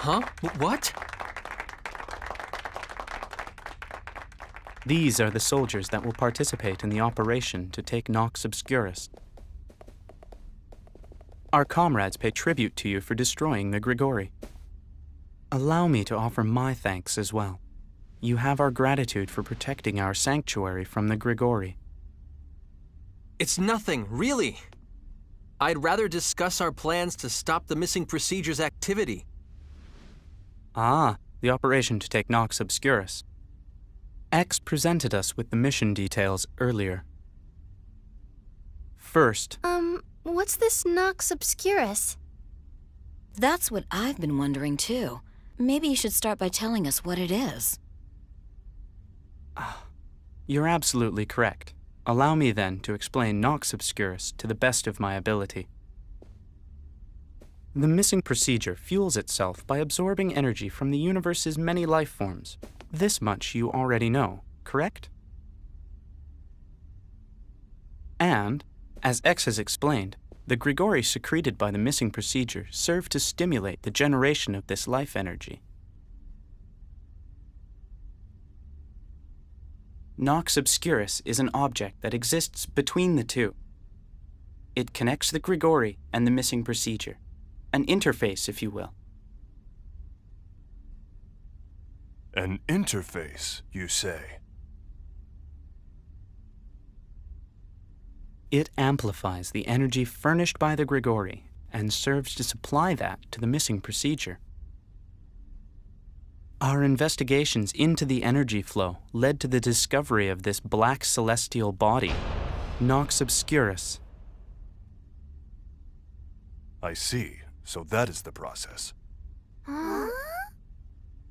Huh? What? These are the soldiers that will participate in the operation to take Nox Obscurus. Our comrades pay tribute to you for destroying the Grigori. Allow me to offer my thanks as well. You have our gratitude for protecting our sanctuary from the Grigori. It's nothing, really. I'd rather discuss our plans to stop the missing procedure's activity. Ah, the operation to take Nox Obscurus. X presented us with the mission details earlier. First, What's this Nox Obscurus? That's what I've been wondering too. Maybe you should start by telling us what it is. You're absolutely correct. Allow me then to explain Nox Obscurus to the best of my ability. The missing procedure fuels itself by absorbing energy from the universe's many life forms. This much you already know, correct? And, as X has explained, the Grigori secreted by the missing procedure serve to stimulate the generation of this life energy. Nox Obscurus is an object that exists between the two. It connects the Grigori and the missing procedure, an interface, if you will. An interface, you say? It amplifies the energy furnished by the Grigori and serves to supply that to the missing procedure. Our investigations into the energy flow led to the discovery of this black celestial body, Nox Obscurus. I see. So that is the process. Huh?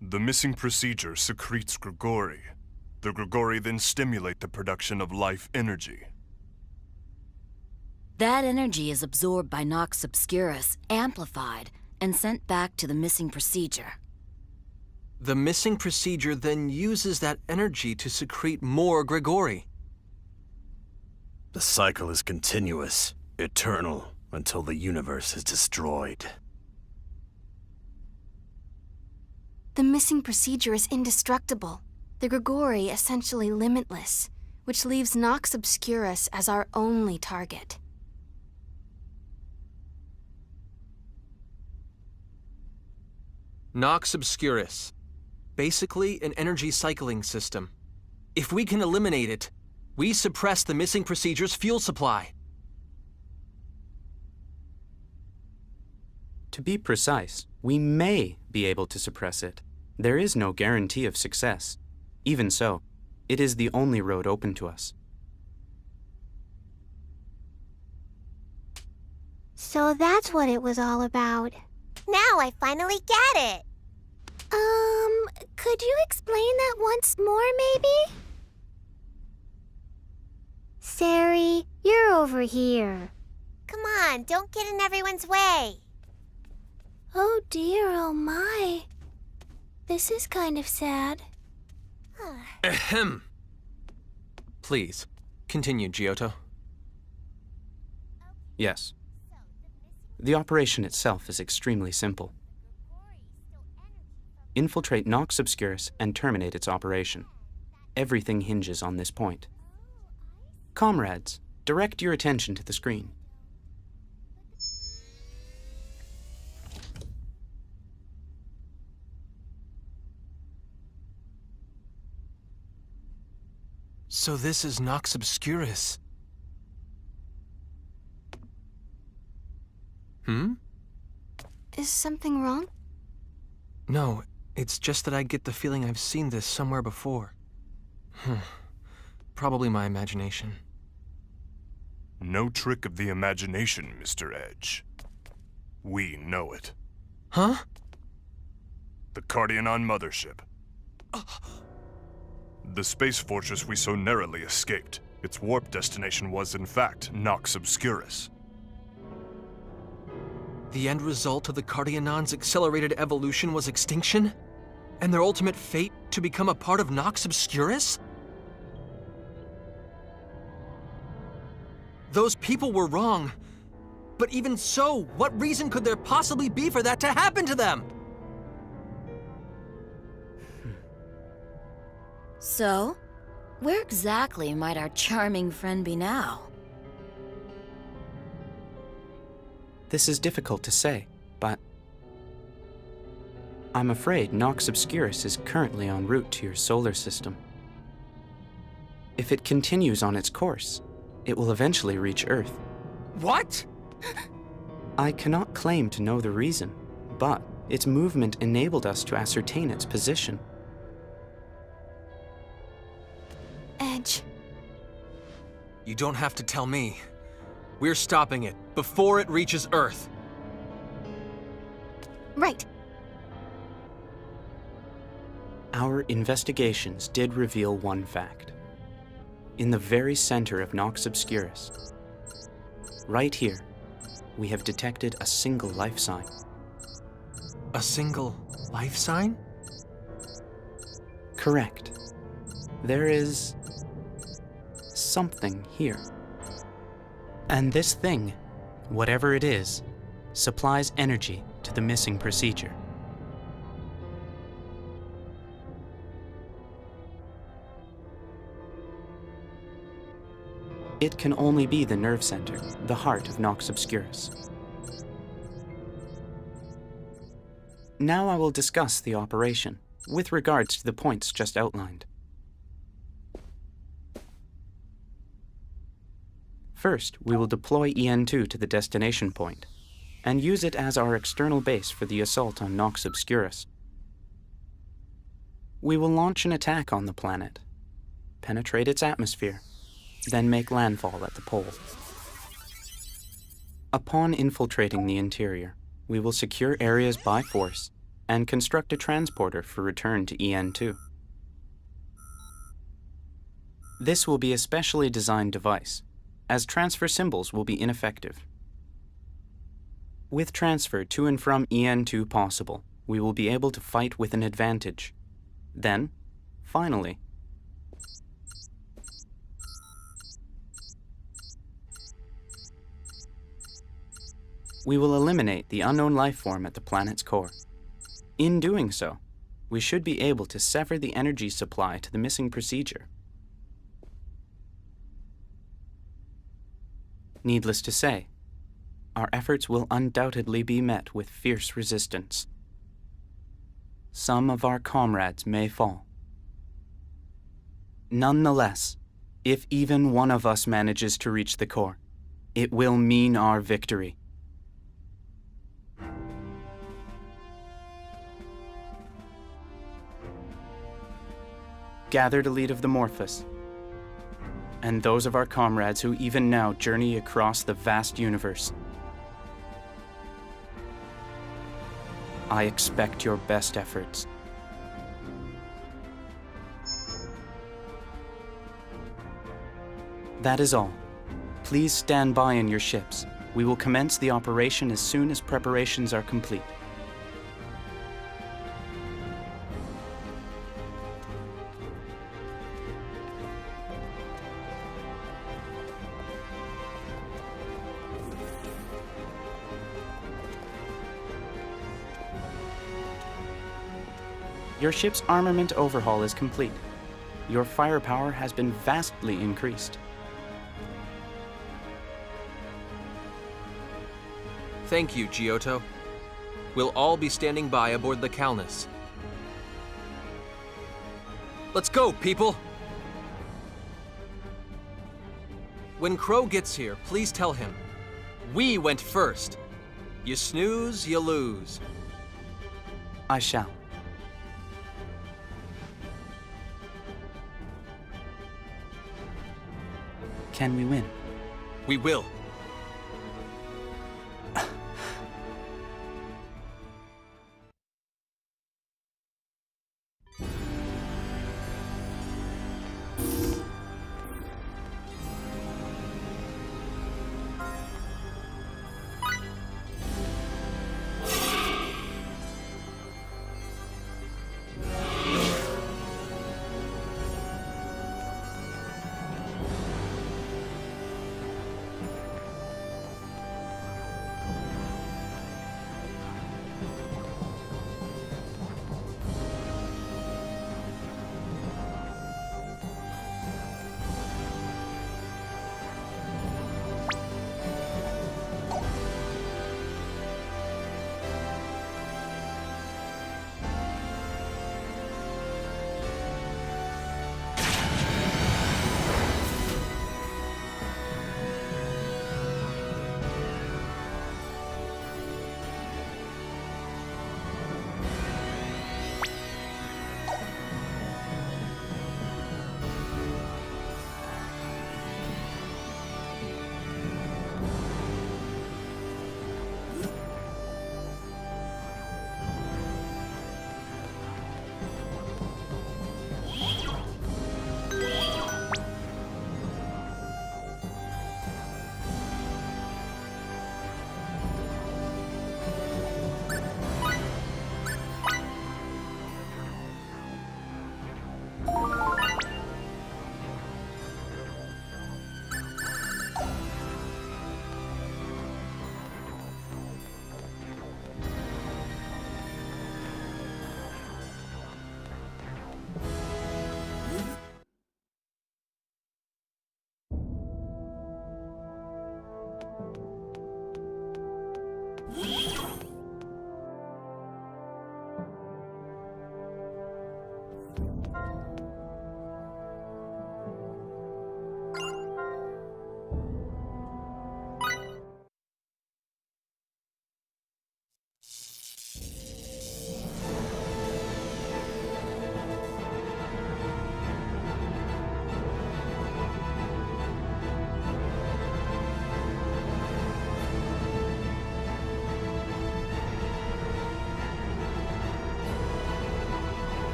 The missing procedure secretes Grigori. The Grigori then stimulate the production of life energy. That energy is absorbed by Nox Obscurus, amplified, and sent back to the missing procedure. The missing procedure then uses that energy to secrete more Grigori. The cycle is continuous, eternal, until the universe is destroyed. The missing procedure is indestructible. The Grigori essentially limitless, which leaves Nox Obscurus as our only target. Nox Obscurus. Basically an energy cycling system. If we can eliminate it, we suppress the missing procedure's fuel supply. To be precise, we may be able to suppress it. There is no guarantee of success. Even so, it is the only road open to us. So that's what it was all about. Now I finally get it. Could you explain that once more, maybe? Sari, you're over here. Come on, don't get in everyone's way. Oh dear, oh my. This is kind of sad. Ahem. Please, continue, Giotto. Yes. The operation itself is extremely simple. Infiltrate Nox Obscurus and terminate its operation. Everything hinges on this point. Comrades, direct your attention to the screen. So this is Nox Obscurus. Is something wrong? No, it's just that I get the feeling I've seen this somewhere before. Probably my imagination. No trick of the imagination, Mr. Edge. We know it. Huh? The Cardionon mothership. The space fortress we so narrowly escaped. Its warp destination was, in fact, Nox Obscurus. The end result of the Cardionon's accelerated evolution was extinction? And their ultimate fate to become a part of Nox Obscurus? Those people were wrong. But even so, what reason could there possibly be for that to happen to them? So, where exactly might our charming friend be now? This is difficult to say, but I'm afraid Nox Obscurus is currently en route to your solar system. If it continues on its course, it will eventually reach Earth. What? I cannot claim to know the reason, but its movement enabled us to ascertain its position. Edge. You don't have to tell me. We're stopping it before it reaches Earth. Right. Our investigations did reveal one fact. In the very center of Nox Obscurus, right here, we have detected a single life sign. A single life sign? Correct. There is something here. And this thing, whatever it is, supplies energy to the missing procedure. It can only be the nerve center, the heart of Nox Obscurus. Now I will discuss the operation, with regards to the points just outlined. First, we will deploy EN2 to the destination point, and use it as our external base for the assault on Nox Obscurus. We will launch an attack on the planet, penetrate its atmosphere, then make landfall at the pole. Upon infiltrating the interior, we will secure areas by force and construct a transporter for return to EN2. This will be a specially designed device, as transfer symbols will be ineffective. With transfer to and from EN2 possible, we will be able to fight with an advantage. Then, finally, we will eliminate the unknown life form at the planet's core. In doing so, we should be able to sever the energy supply to the missing procedure. Needless to say, our efforts will undoubtedly be met with fierce resistance. Some of our comrades may fall. Nonetheless, if even one of us manages to reach the core, it will mean our victory. Gathered elite of the Morphous, and those of our comrades who even now journey across the vast universe, I expect your best efforts. That is all. Please stand by in your ships. We will commence the operation as soon as preparations are complete. Your ship's armament overhaul is complete. Your firepower has been vastly increased. Thank you, Giotto. We'll all be standing by aboard the Calnus. Let's go, people! When Crow gets here, please tell him, we went first. You snooze, you lose. I shall. Can we win? We will.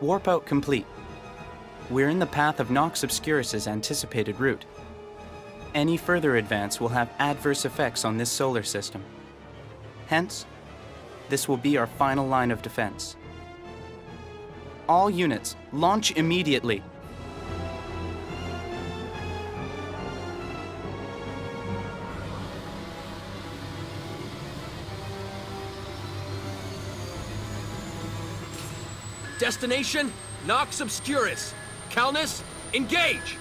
Warp out complete. We're in the path of Nox Obscurus's anticipated route. Any further advance will have adverse effects on this solar system. Hence, this will be our final line of defense. All units, launch immediately. Destination, Nox Obscurus. Calnus, engage!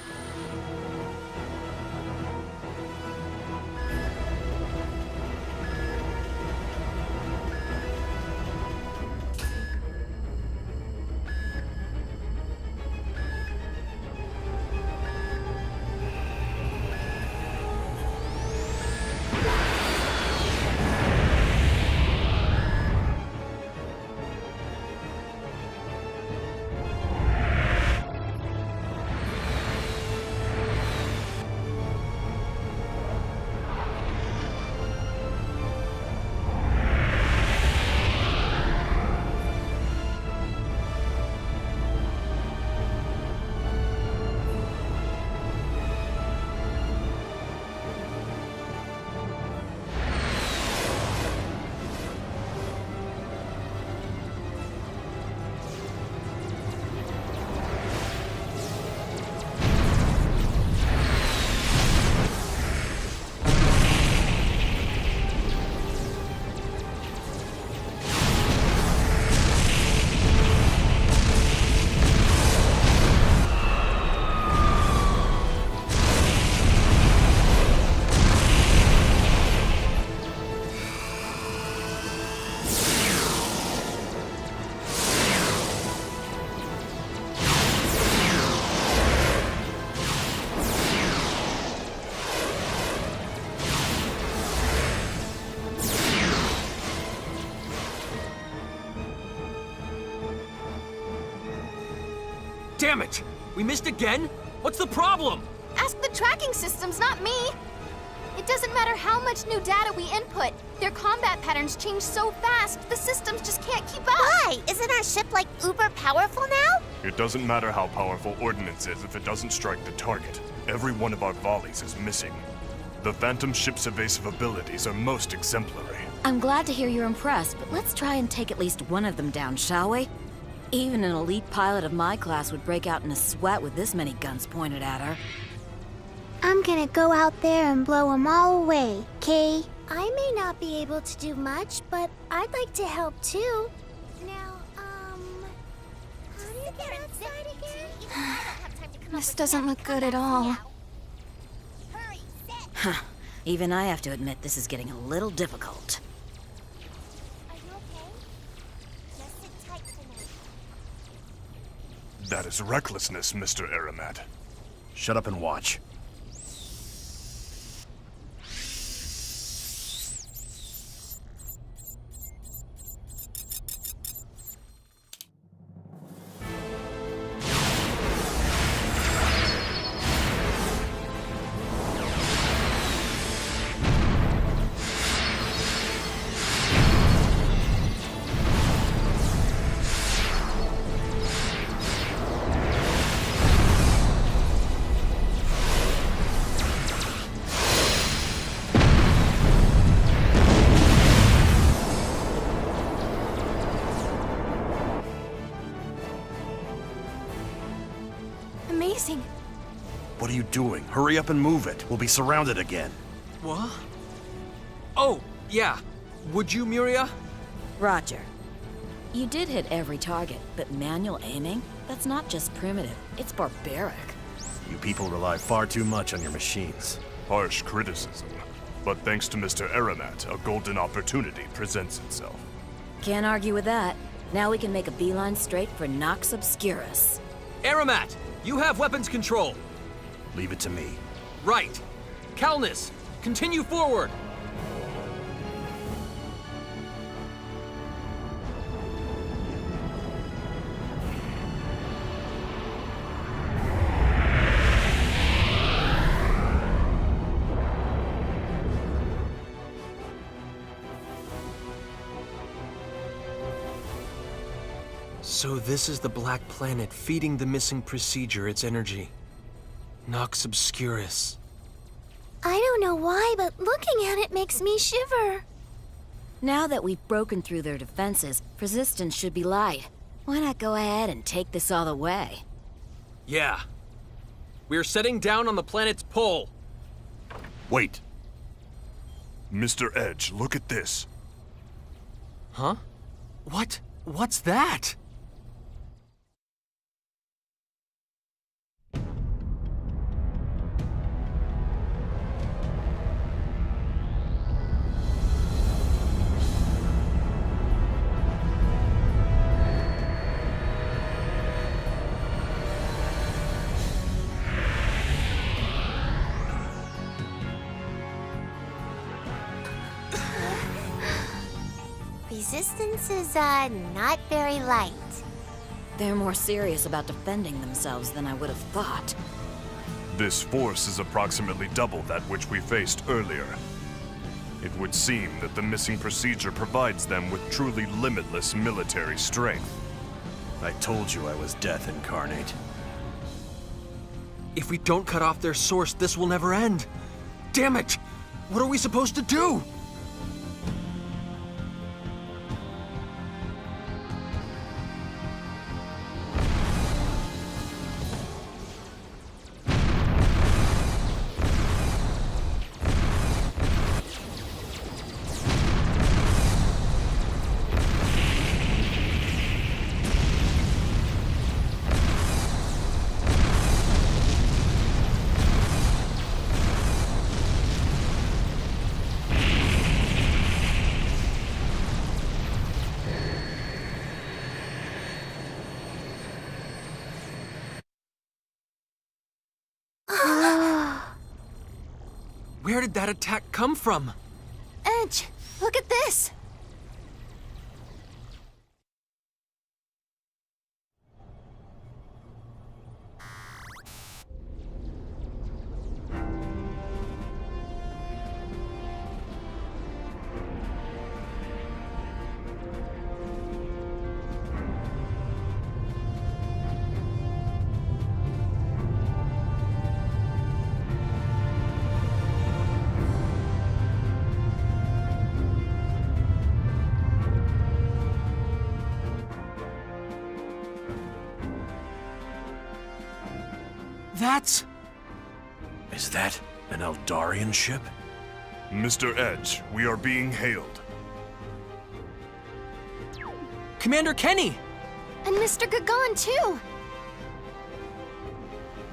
Damn it! We missed again? What's the problem? Ask the tracking systems, not me! It doesn't matter how much new data we input. Their combat patterns change so fast, the systems just can't keep up. Why? Isn't our ship like uber powerful now? It doesn't matter how powerful ordnance is if it doesn't strike the target. Every one of our volleys is missing. The Phantom ship's evasive abilities are most exemplary. I'm glad to hear you're impressed, but let's try and take at least one of them down, shall we? Even an elite pilot of my class would break out in a sweat with this many guns pointed at her. I'm gonna go out there and blow them all away, Kay? I may not be able to do much, but I'd like to help too. Now, how do you get outside again? This doesn't look good at all. Hurry, set. Huh. Even I have to admit this is getting a little difficult. Are you okay? Just sit tight for now. That is recklessness, Mr. Aramat. Shut up and watch. Amazing. What are you doing? Hurry up and move it. We'll be surrounded again. What? Oh, yeah. Would you, Miria? Roger. You did hit every target, but manual aiming? That's not just primitive, it's barbaric. You people rely far too much on your machines. Harsh criticism. But thanks to Mr. Aramat, a golden opportunity presents itself. Can't argue with that. Now we can make a beeline straight for Nox Obscurus. Aramat, you have weapons control. Leave it to me. Right. Calnus, continue forward. So this is the Black Planet feeding the missing procedure its energy. Nox Obscurus. I don't know why, but looking at it makes me shiver. Now that we've broken through their defenses, resistance should be light. Why not go ahead and take this all the way? Yeah. We're setting down on the planet's pole. Wait. Mr. Edge, look at this. Huh? What? What's that? Resistance is, not very light. They're more serious about defending themselves than I would have thought. This force is approximately double that which we faced earlier. It would seem that the missing procedure provides them with truly limitless military strength. I told you I was death incarnate. If we don't cut off their source, this will never end. Damn it! What are we supposed to do? Where did that attack come from? Edge, look at this! That's... Is that an Eldarian ship? Mr. Edge, we are being hailed. Commander Kenny! And Mr. Gagan, too!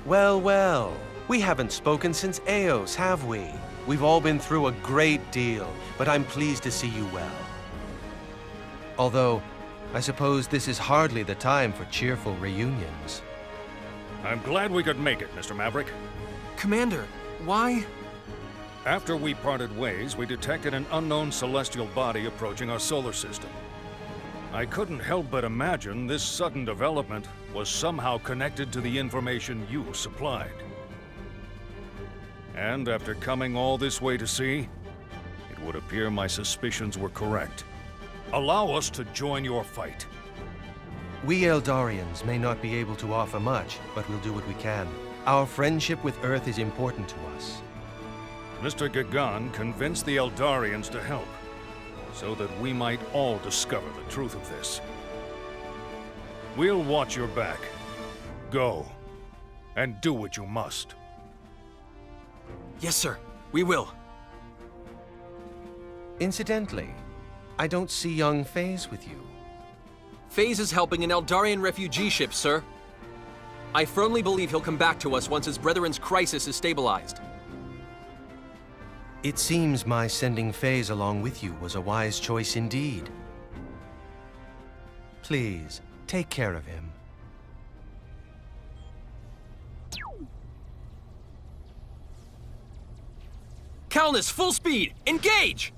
Well, well. We haven't spoken since Eos, have we? We've all been through a great deal, but I'm pleased to see you well. Although, I suppose this is hardly the time for cheerful reunions. I'm glad we could make it, Mr. Maverick. Commander, why? After we parted ways, we detected an unknown celestial body approaching our solar system. I couldn't help but imagine this sudden development was somehow connected to the information you supplied. And after coming all this way to see, it would appear my suspicions were correct. Allow us to join your fight. We Eldarians may not be able to offer much, but we'll do what we can. Our friendship with Earth is important to us. Mr. Gagan convinced the Eldarians to help, so that we might all discover the truth of this. We'll watch your back. Go, and do what you must. Yes, sir. We will. Incidentally, I don't see young Faze with you. Faze is helping an Eldarian refugee ship, sir. I firmly believe he'll come back to us once his brethren's crisis is stabilized. It seems my sending Faze along with you was a wise choice indeed. Please, take care of him. Calnus, full speed! Engage!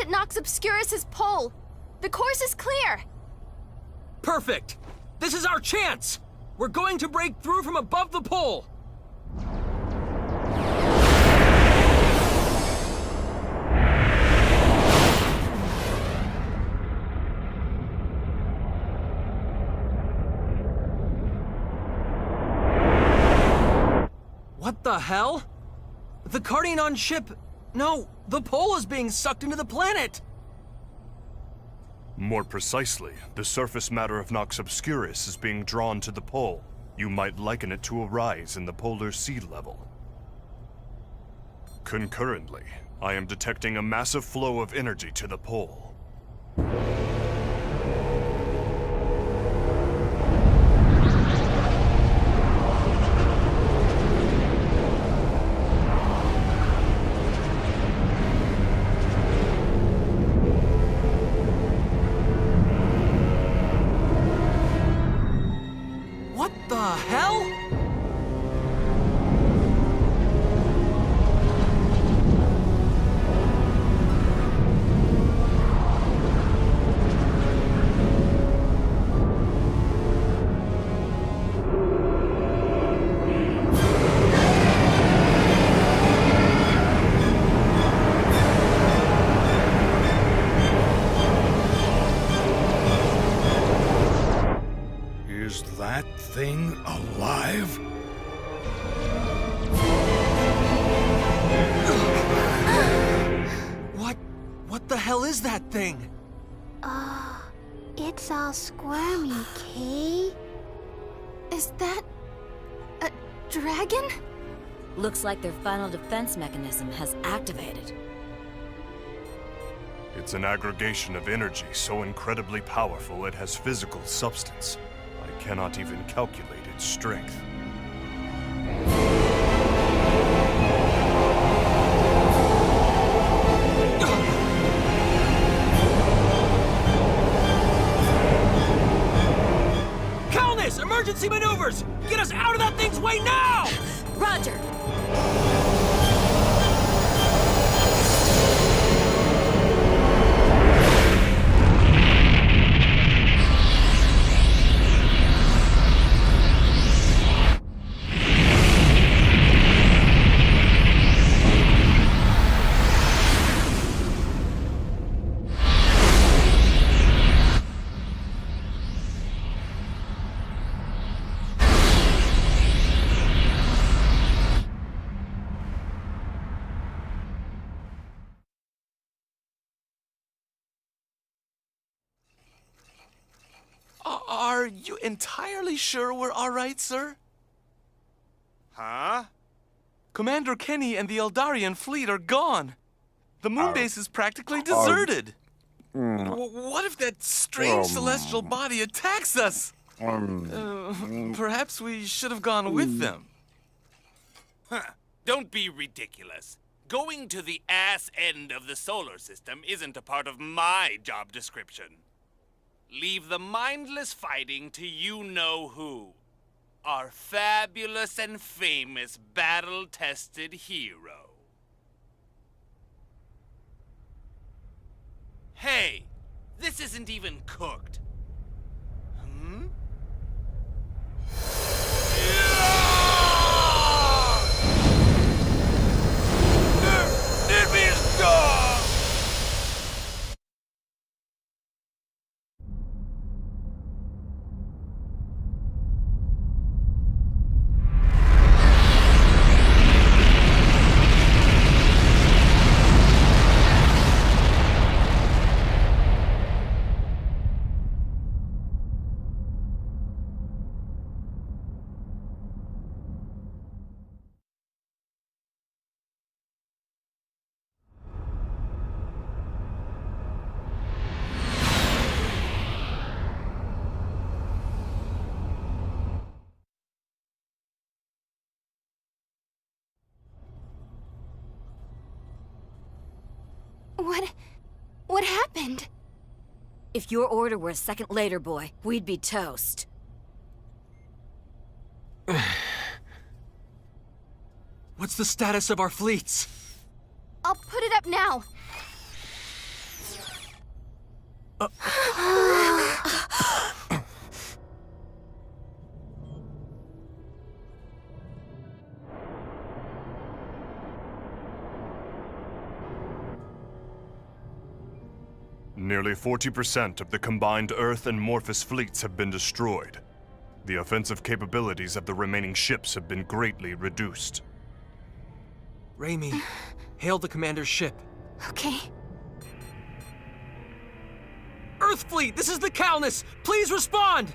Nox Obscurus's pole. The course is clear. Perfect! This is our chance! We're going to break through from above the pole! What the hell? The Cardianon ship... No, the pole is being sucked into the planet! More precisely, the surface matter of Nox Obscurus is being drawn to the pole. You might liken it to a rise in the polar sea level. Concurrently, I am detecting a massive flow of energy to the pole. What the hell? Is that thing alive? What the hell is that thing? It's all squirmy, Kay. Is that a dragon? Looks like their final defense mechanism has activated. It's an aggregation of energy so incredibly powerful it has physical substance. I cannot even calculate its strength. Calnus! Emergency maneuvers! Get us out of that thing's way now! Roger! Are you entirely sure we're all right, sir? Huh? Commander Kenny and the Eldarian fleet are gone. The moon base is practically deserted. What if that strange celestial body attacks us? Perhaps we should have gone with them. Don't be ridiculous. Going to the ass end of the solar system isn't a part of my job description. Leave the mindless fighting to you-know-who. Our fabulous and famous battle-tested hero. Hey, this isn't even cooked. Hmm? Let me go! What happened? If your order were a second later, boy, we'd be toast. What's the status of our fleets? I'll put it up now. Nearly 40% of the combined Earth and Morphous fleets have been destroyed. The offensive capabilities of the remaining ships have been greatly reduced. Raimi, hail the commander's ship. Okay. Earth fleet, this is the Calnus! Please respond!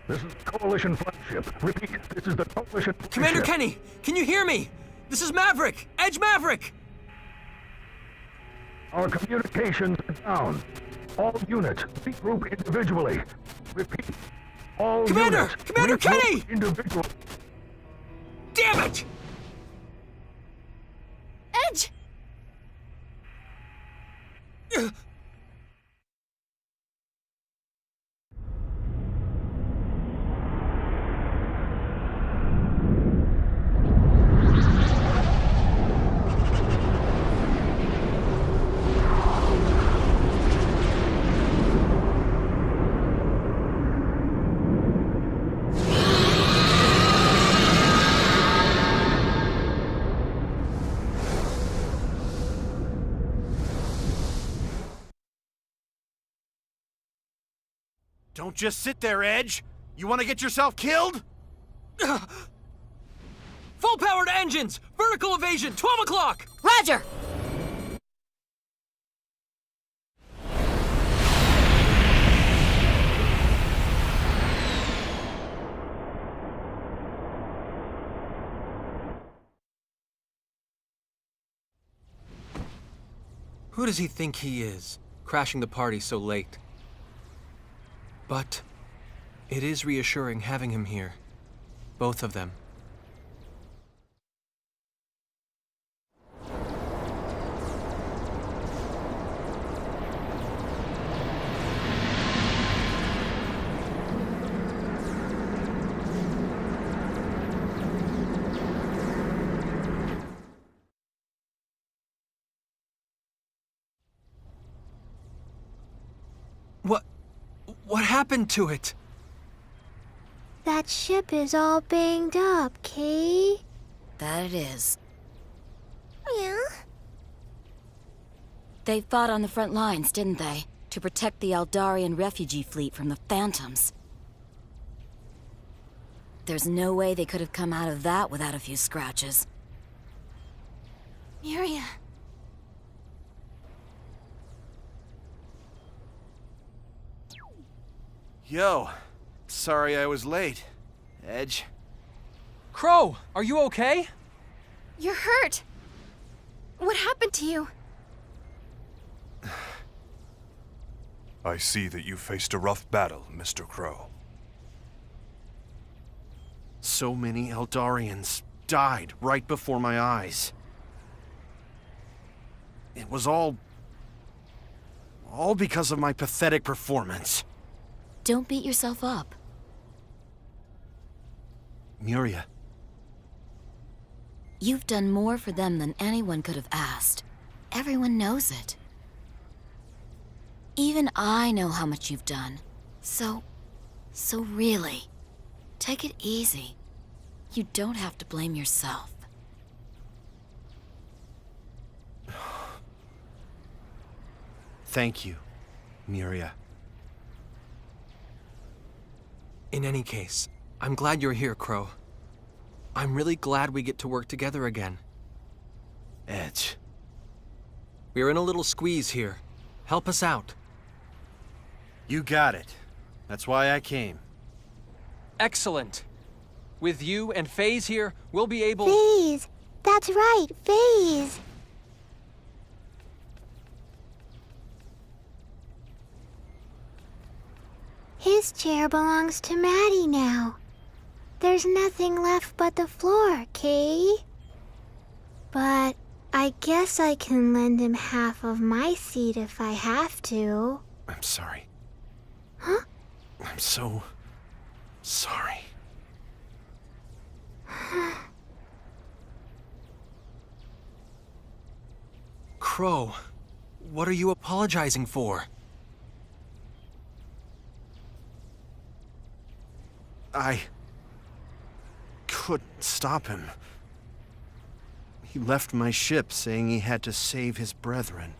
This is the Coalition flagship. Repeat, this is the Coalition flagship. Commander Kenny, can you hear me? This is Maverick! Edge Maverick! Our communications are down. All units, regroup individually. Repeat, all Commander! units, Commander regroup Kenny! individually. Damn it! Edge! Don't just sit there, Edge! You want to get yourself killed? Full-powered engines! Vertical evasion, 12 o'clock! Roger! Who does he think he is, crashing the party so late? But it is reassuring having him here. Both of them. What happened to it? That ship is all banged up, Kay. That it is. Yeah? They fought on the front lines, didn't they? To protect the Eldarian refugee fleet from the Phantoms. There's no way they could have come out of that without a few scratches. Miria. Yo, sorry I was late. Edge. Crow, are you okay? You're hurt. What happened to you? I see that you faced a rough battle, Mr. Crow. So many Eldarians died right before my eyes. It was all because of my pathetic performance. Don't beat yourself up. Miria. You've done more for them than anyone could have asked. Everyone knows it. Even I know how much you've done. So really, take it easy. You don't have to blame yourself. Thank you, Miria. In any case, I'm glad you're here, Crow. I'm really glad we get to work together again. Edge. We're in a little squeeze here. Help us out. You got it. That's why I came. Excellent. With you and FaZe here, we'll be able... FaZe! That's right, FaZe! His chair belongs to Maddie now. There's nothing left but the floor, Kay. But I guess I can lend him half of my seat if I have to. I'm sorry. Huh? I'm so sorry. Crow, what are you apologizing for? I couldn't stop him. He left my ship saying he had to save his brethren.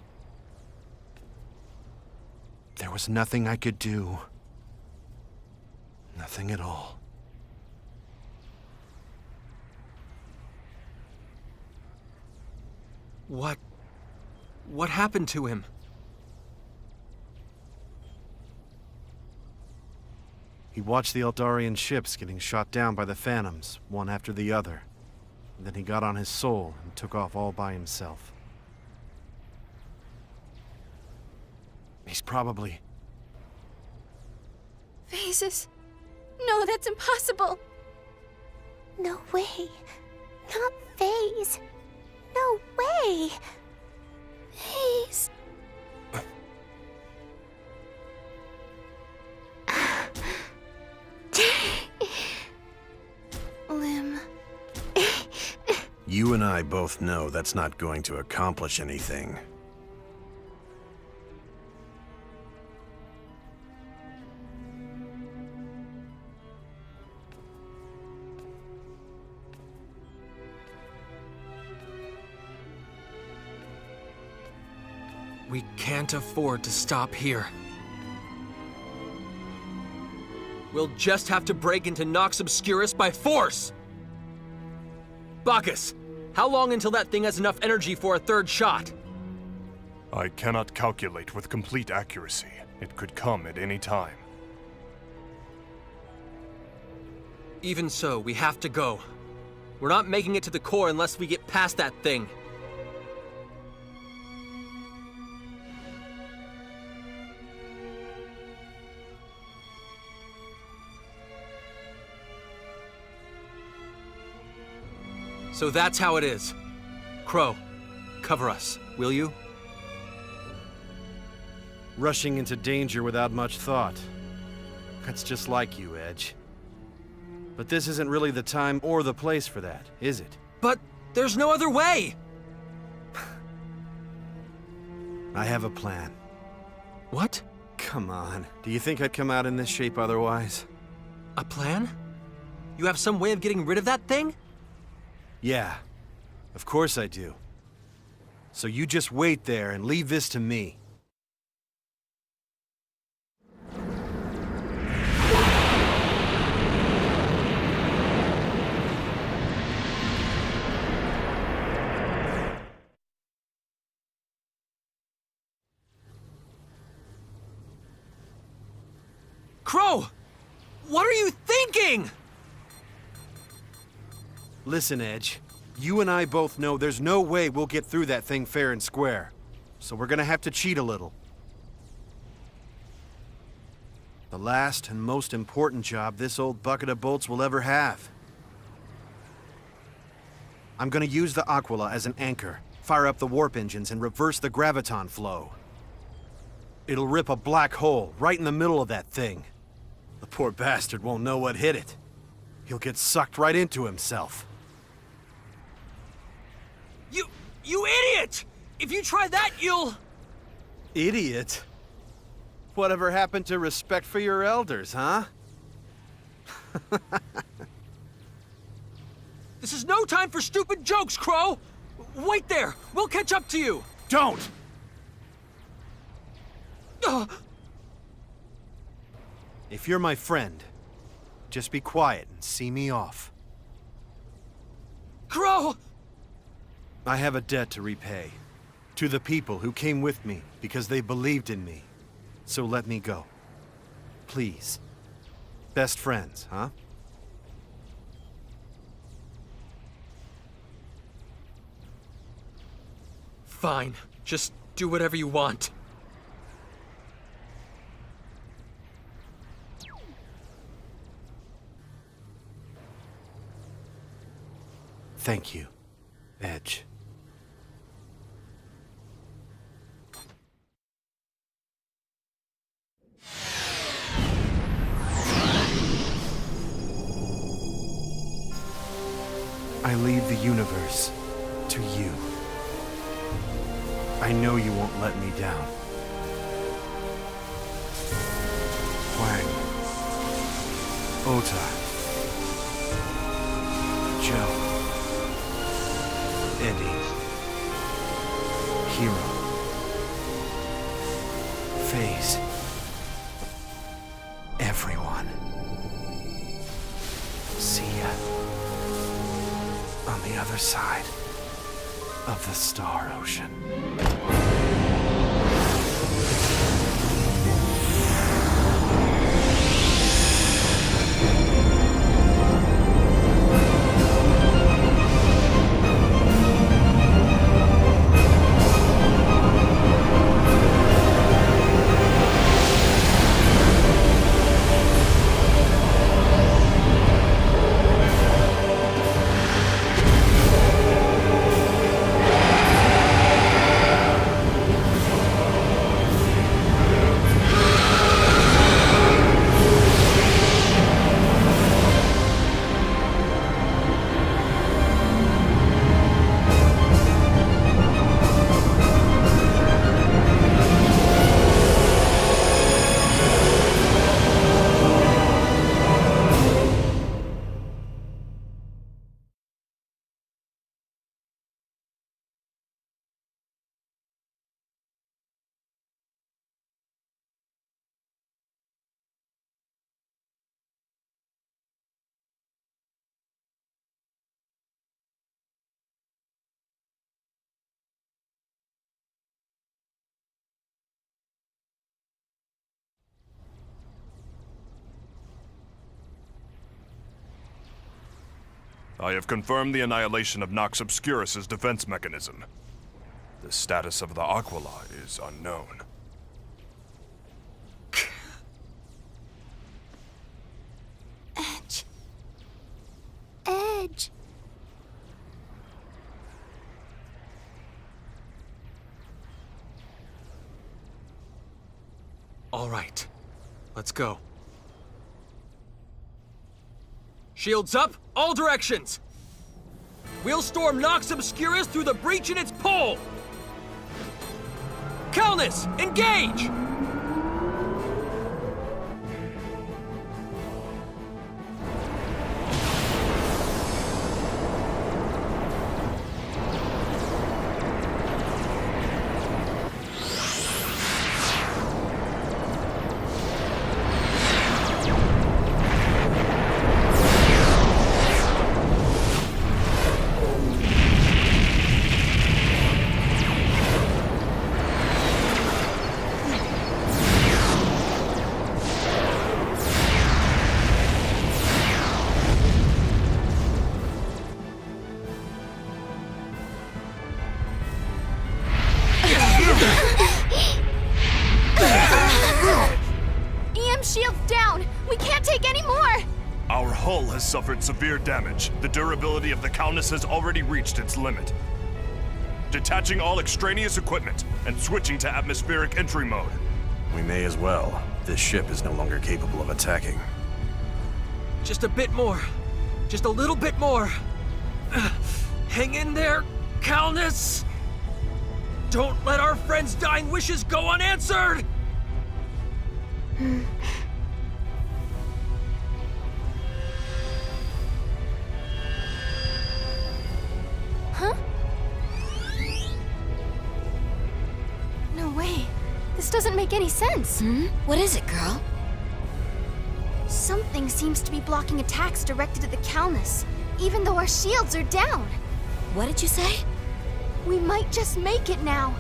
There was nothing I could do. Nothing at all. What happened to him? He watched the Eldarian ships getting shot down by the Phantoms, one after the other. And then he got on his soul and took off all by himself. He's probably... Phases. No, that's impossible. No way. Not FaZe. No way. FaZe. Lim. You and I both know that's not going to accomplish anything. We can't afford to stop here. We'll just have to break into Nox Obscurus by force! Bacchus, how long until that thing has enough energy for a third shot? I cannot calculate with complete accuracy. It could come at any time. Even so, we have to go. We're not making it to the core unless we get past that thing. So that's how it is. Crow, cover us, will you? Rushing into danger without much thought. That's just like you, Edge. But this isn't really the time or the place for that, is it? But there's no other way! I have a plan. What? Come on. Do you think I'd come out in this shape otherwise? A plan? You have some way of getting rid of that thing? Yeah. Of course I do. So you just wait there and leave this to me. Crow! What are you thinking? Listen, Edge. You and I both know there's no way we'll get through that thing fair and square. So we're gonna have to cheat a little. The last and most important job this old bucket of bolts will ever have. I'm gonna use the Aquila as an anchor, fire up the warp engines, and reverse the graviton flow. It'll rip a black hole right in the middle of that thing. The poor bastard won't know what hit it. He'll get sucked right into himself. You idiot! If you try that, you'll... Idiot? Whatever happened to respect for your elders, huh? This is no time for stupid jokes, Crow! Wait there! We'll catch up to you! Don't! If you're my friend, just be quiet and see me off. Crow! I have a debt to repay. To the people who came with me because they believed in me. So let me go. Please. Best friends, huh? Fine. Just do whatever you want. Thank you, Edge. I leave the universe to you. I know you won't let me down. Wang. Ota. Joe. Eddie. Hero. FaZe. Everyone. See ya. On the other side of the Star Ocean. I have confirmed the annihilation of Nox Obscurus's defense mechanism. The status of the Aquila is unknown. Edge. Edge. All right, let's go. Shields up, all directions! We'll storm Nox Obscurus through the breach in its pole! Calnus, engage! Shields down! We can't take any more! Our hull has suffered severe damage. The durability of the Calnus has already reached its limit. Detaching all extraneous equipment and switching to atmospheric entry mode. We may as well. This ship is no longer capable of attacking. Just a bit more. Just a little bit more. Hang in there, Calnus! Don't let our friends' dying wishes go unanswered! Huh? No way. This doesn't make any sense. What is it, girl? Something seems to be blocking attacks directed at the Calnus, even though our shields are down. What did you say? We might just make it now.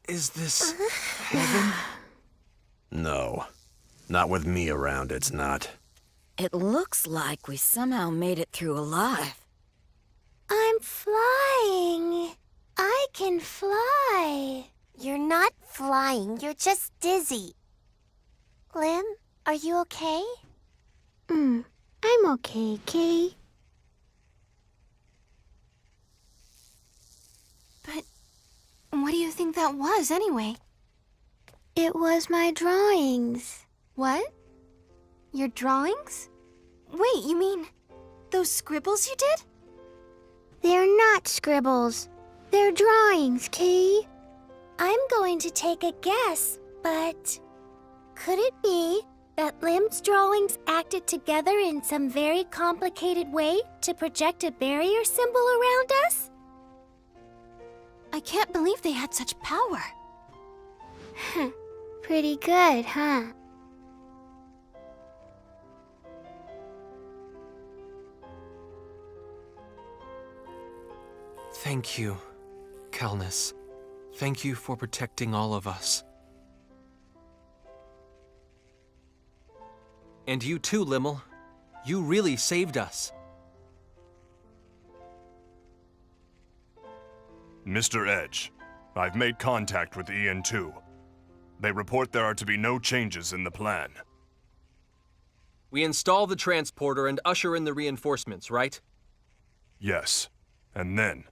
Is this heaven? No. Not with me around, it's not. It looks like we somehow made it through alive. I'm flying. I can fly. You're not flying, you're just dizzy. Lim, are you okay? I'm okay, Kay. But what do you think that was, anyway? It was my drawings. What? Your drawings? Wait, you mean those scribbles you did? They're not scribbles. They're drawings, Kay. I'm going to take a guess, but could it be that Lim's drawings acted together in some very complicated way to project a barrier symbol around us? I can't believe they had such power. Pretty good, huh? Thank you, Calnus. Thank you for protecting all of us. And you too, Limmel. You really saved us. Mr. Edge, I've made contact with EN2. They report there are to be no changes in the plan. We install the transporter and usher in the reinforcements, right? Yes, and then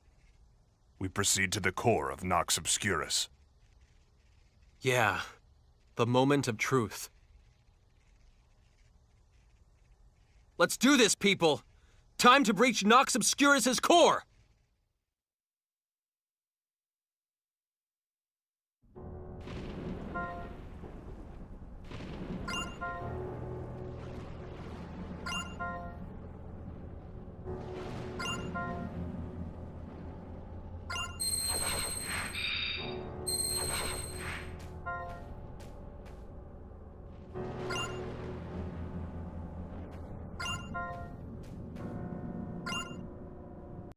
we proceed to the core of Nox Obscurus. Yeah, the moment of truth. Let's do this, people! Time to breach Nox Obscurus's core!